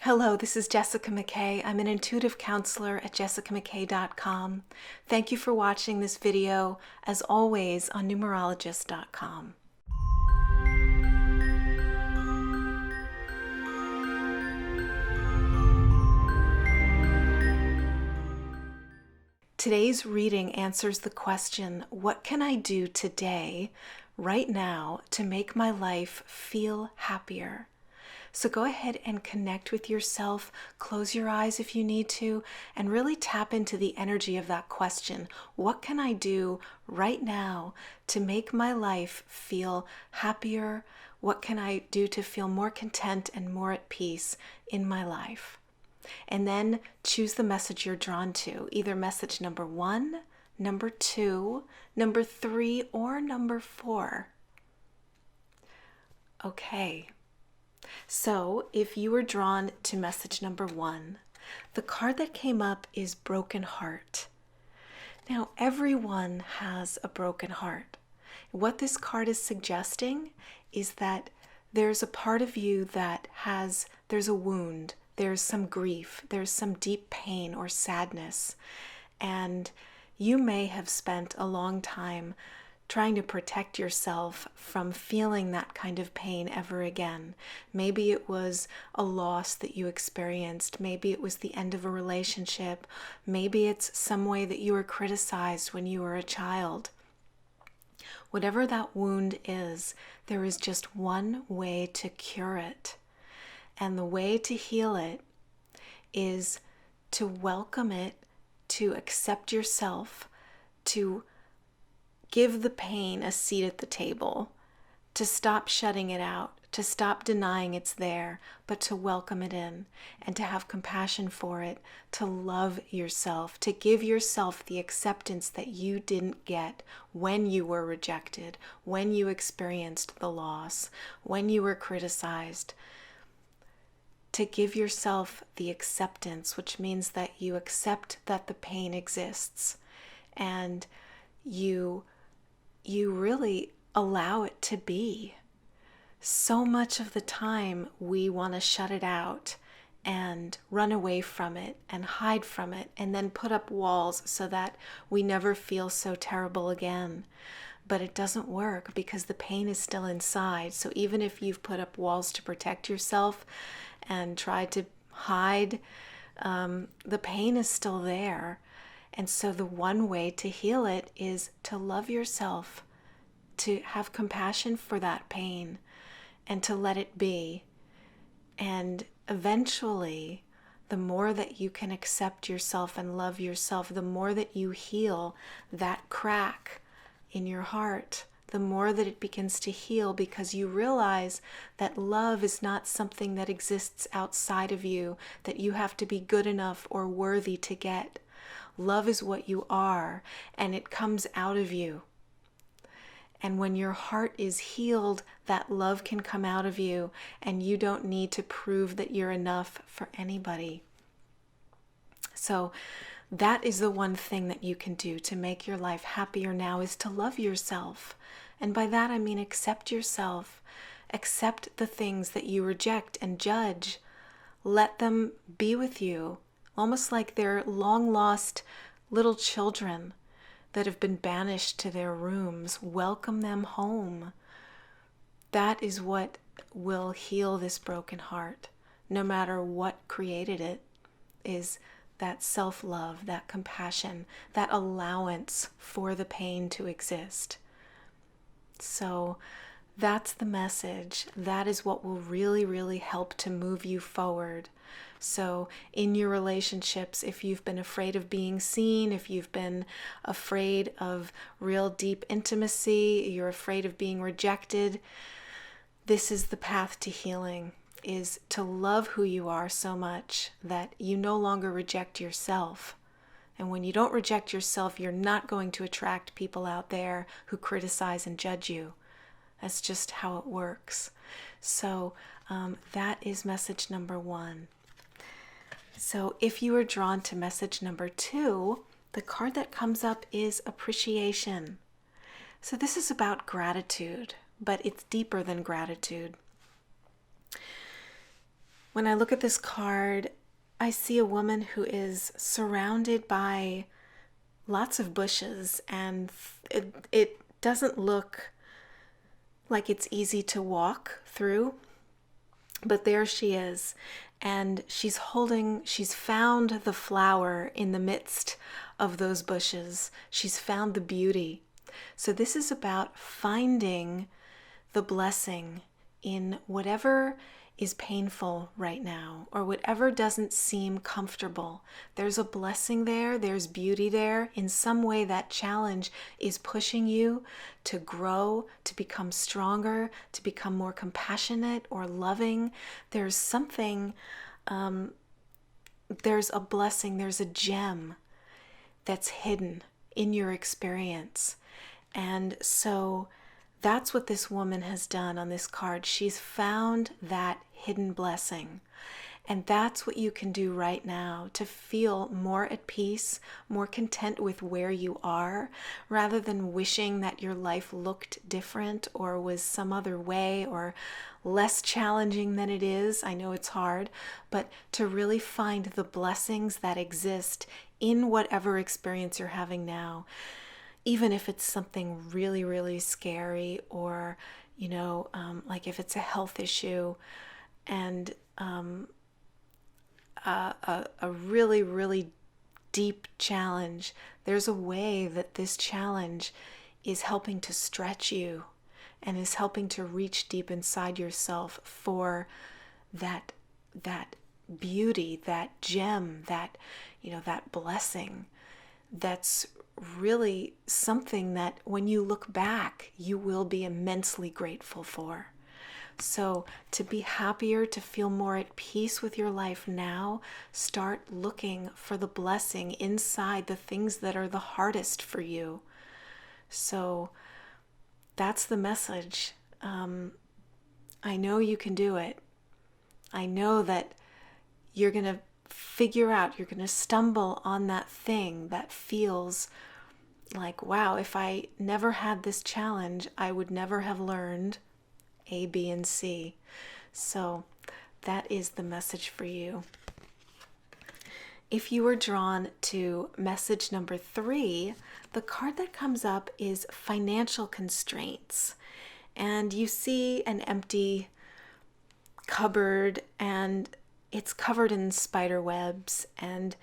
Hello, this is Jessica McKay. I'm an intuitive counselor at jessicamckay.com. Thank you for watching this video, as always, on numerologist.com. Today's reading answers the question, what can I do today, right now, to make my life feel happier? So go ahead and connect with yourself, close your eyes if you need to, and really tap into the energy of that question. What can I do right now to make my life feel happier? What can I do to feel more content and more at peace in my life? And then choose the message you're drawn to, either message number 1, number 2, number 3, or number 4. Okay. So, if you were drawn to message number 1, the card that came up is Broken Heart. Now, everyone has a broken heart. What this card is suggesting is that there's a part of you that there's a wound, there's some grief, there's some deep pain or sadness, and you may have spent a long time trying to protect yourself from feeling that kind of pain ever again. Maybe it was a loss that you experienced. Maybe it was the end of a relationship. Maybe it's some way that you were criticized when you were a child. Whatever that wound is, there is just one way to cure it. And the way to heal it is to welcome it, to accept yourself, to give the pain a seat at the table, to stop shutting it out, to stop denying it's there, but to welcome it in and to have compassion for it, to love yourself, to give yourself the acceptance that you didn't get when you were rejected, when you experienced the loss, when you were criticized. To give yourself the acceptance, which means that you accept that the pain exists and you really allow it to be. So much of the time we want to shut it out and run away from it and hide from it and then put up walls so that we never feel so terrible again. But it doesn't work because the pain is still inside. So even if you've put up walls to protect yourself and tried to hide, the pain is still there. And so the one way to heal it is to love yourself, to have compassion for that pain, and to let it be. And eventually, the more that you can accept yourself and love yourself, the more that you heal that crack in your heart, the more that it begins to heal, because you realize that love is not something that exists outside of you, that you have to be good enough or worthy to get. Love is what you are, and it comes out of you. And when your heart is healed, that love can come out of you, and you don't need to prove that you're enough for anybody. So that is the one thing that you can do to make your life happier now, is to love yourself. And by that I mean accept yourself. Accept the things that you reject and judge. Let them be with you. Almost like they're long-lost little children that have been banished to their rooms. Welcome them home. That is what will heal this broken heart, no matter what created it, is that self-love, that compassion, that allowance for the pain to exist. So that's the message. That is what will really, really help to move you forward. So in your relationships, if you've been afraid of being seen, if you've been afraid of real deep intimacy, you're afraid of being rejected, this is the path to healing, is to love who you are so much that you no longer reject yourself. And when you don't reject yourself, you're not going to attract people out there who criticize and judge you. That's just how it works. So that is message number 1. So if you are drawn to message number 2, the card that comes up is Appreciation. So this is about gratitude, but it's deeper than gratitude. When I look at this card, I see a woman who is surrounded by lots of bushes, and it doesn't look like it's easy to walk through, but there she is, and she's found the flower in the midst of those bushes. She's found the beauty. So this is about finding the blessing in whatever is painful right now, or whatever doesn't seem comfortable. There's a blessing there, there's beauty there. In some way, that challenge is pushing you to grow, to become stronger, to become more compassionate or loving. There's something, there's a blessing, there's a gem that's hidden in your experience. And so that's what this woman has done on this card. She's found that hidden blessing. And that's what you can do right now to feel more at peace, more content with where you are, rather than wishing that your life looked different or was some other way or less challenging than it is. I know it's hard, but to really find the blessings that exist in whatever experience you're having now. Even if it's something really, really scary, or, like if it's a health issue and a really, really deep challenge, there's a way that this challenge is helping to stretch you and is helping to reach deep inside yourself for that beauty, that gem, that blessing. That's really something that when you look back, you will be immensely grateful for. So to be happier, to feel more at peace with your life now, start looking for the blessing inside the things that are the hardest for you. So that's the message. I know you can do it. I know that you're going to figure out, you're going to stumble on that thing that feels like, wow, if I never had this challenge, I would never have learned A, B, and C. So that is the message for you. If you were drawn to message number 3, the card that comes up is financial constraints. And you see an empty cupboard, and it's covered in spider webs. And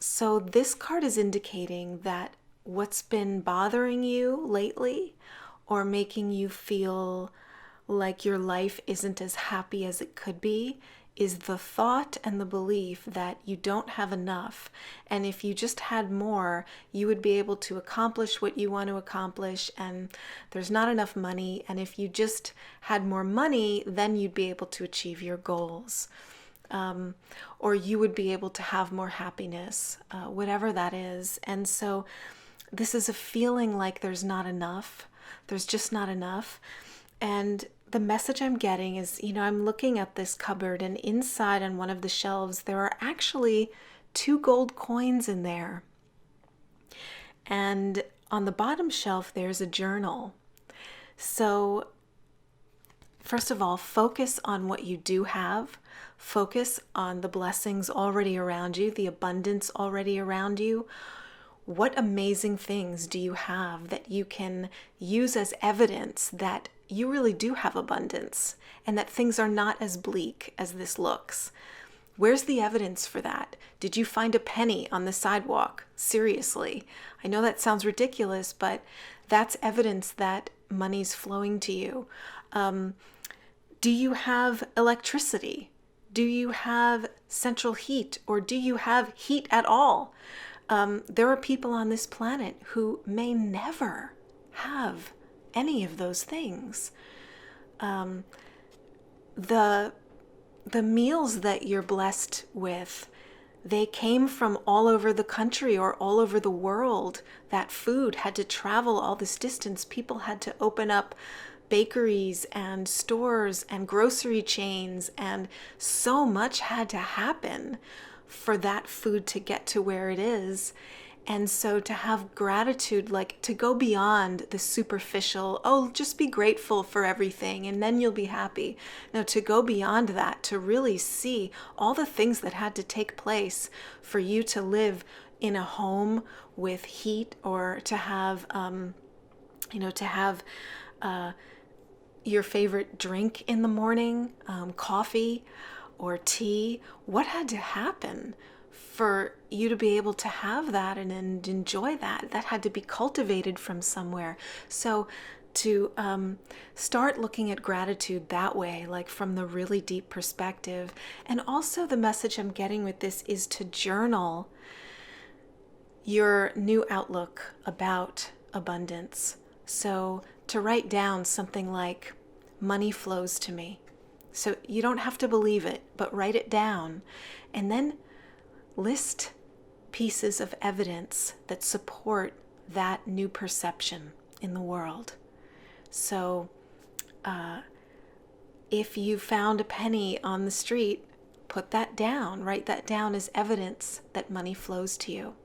so this card is indicating that what's been bothering you lately, or making you feel like your life isn't as happy as it could be, is the thought and the belief that you don't have enough. And if you just had more, you would be able to accomplish what you want to accomplish, and there's not enough money. And if you just had more money, then you'd be able to achieve your goals. Or you would be able to have more happiness, whatever that is. And so this is a feeling like there's not enough. There's just not enough. And the message I'm getting is, I'm looking at this cupboard, and inside on one of the shelves, there are actually 2 gold coins in there. And on the bottom shelf, there's a journal. So first of all, focus on what you do have. Focus on the blessings already around you, the abundance already around you. What amazing things do you have that you can use as evidence that you really do have abundance and that things are not as bleak as this looks? Where's the evidence for that? Did you find a penny on the sidewalk? Seriously. I know that sounds ridiculous, but that's evidence that money's flowing to you. Do you have electricity? Do you have central heat, or do you have heat at all? There are people on this planet who may never have any of those things. The meals that you're blessed with, they came from all over the country or all over the world. That food had to travel all this distance. People had to open up bakeries and stores and grocery chains, and so much had to happen for that food to get to where it is. And so to have gratitude, like to go beyond the superficial, oh, just be grateful for everything and then you'll be happy. No, to go beyond that, to really see all the things that had to take place for you to live in a home with heat, or to have, your favorite drink in the morning, coffee or tea. What had to happen for you to be able to have that and enjoy that? That had to be cultivated from somewhere. So to start looking at gratitude that way, like from the really deep perspective. And also the message I'm getting with this is to journal your new outlook about abundance. So to write down something like, money flows to me. So you don't have to believe it, but write it down. And then list pieces of evidence that support that new perception in the world. So if you found a penny on the street, put that down. Write that down as evidence that money flows to you.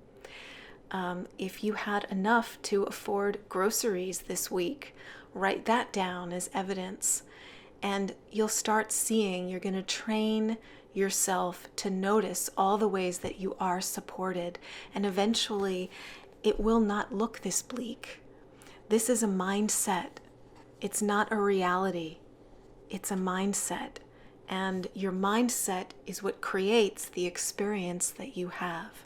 If you had enough to afford groceries this week, write that down as evidence. And you'll start seeing, you're going to train yourself to notice all the ways that you are supported. And eventually, it will not look this bleak. This is a mindset. It's not a reality. It's a mindset. And your mindset is what creates the experience that you have.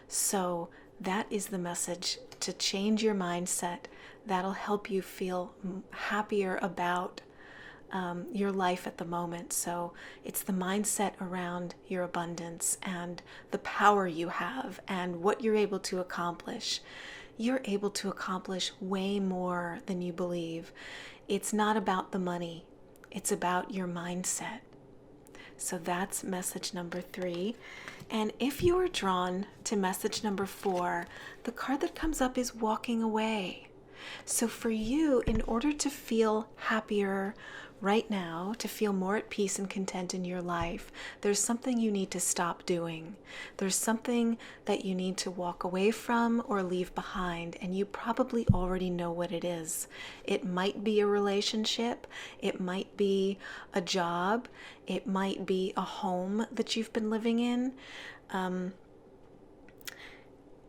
So that is the message, to change your mindset. That'll help you feel happier about your life at the moment. So it's the mindset around your abundance and the power you have and what you're able to accomplish. You're able to accomplish way more than you believe. It's not about the money. It's about your mindset. So that's message number 3. And if you are drawn to message number 4, the card that comes up is walking away. So for you, in order to feel happier right now, to feel more at peace and content in your life, there's something you need to stop doing. There's something that you need to walk away from or leave behind, and you probably already know what it is. It might be a relationship, it might be a job, it might be a home that you've been living in.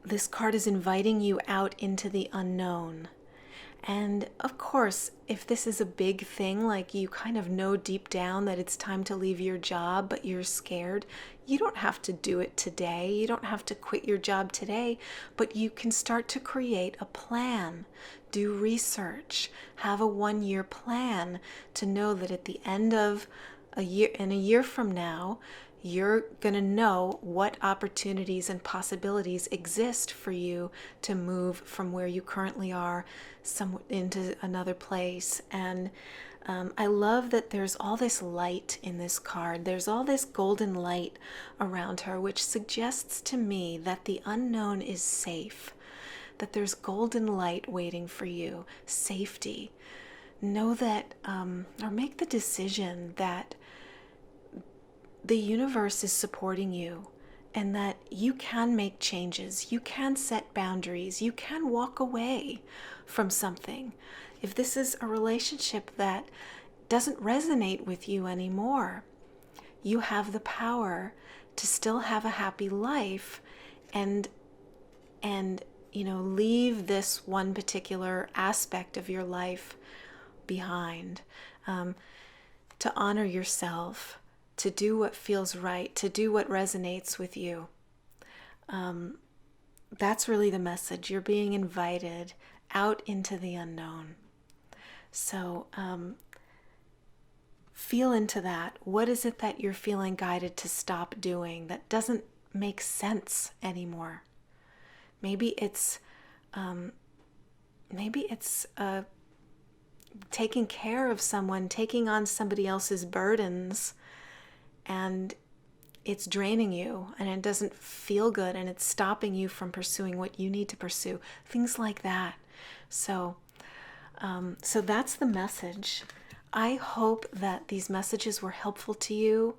This card is inviting you out into the unknown. And of course, if this is a big thing, like you kind of know deep down that it's time to leave your job, but you're scared, you don't have to do it today. You don't have to quit your job today, but you can start to create a plan, do research, have a 1-year plan to know that at the end of a year from now, you're going to know what opportunities and possibilities exist for you to move from where you currently are into another place. And I love that there's all this light in this card. There's all this golden light around her, which suggests to me that the unknown is safe, that there's golden light waiting for you, safety. Know that, or make the decision that the universe is supporting you and that you can make changes, you can set boundaries, you can walk away from something. If this is a relationship that doesn't resonate with you anymore, you have the power to still have a happy life and leave this one particular aspect of your life behind. To honor yourself, to do what feels right, to do what resonates with you. That's really the message. You're being invited out into the unknown. So feel into that. What is it that you're feeling guided to stop doing that doesn't make sense anymore? Maybe it's taking care of someone, taking on somebody else's burdens, and it's draining you and it doesn't feel good and it's stopping you from pursuing what you need to pursue. Things like that. So that's the message. I hope that these messages were helpful to you.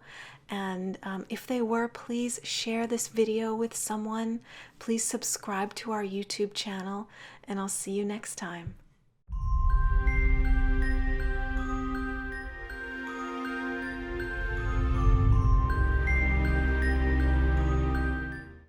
And if they were, please share this video with someone. Please subscribe to our YouTube channel, and I'll see you next time.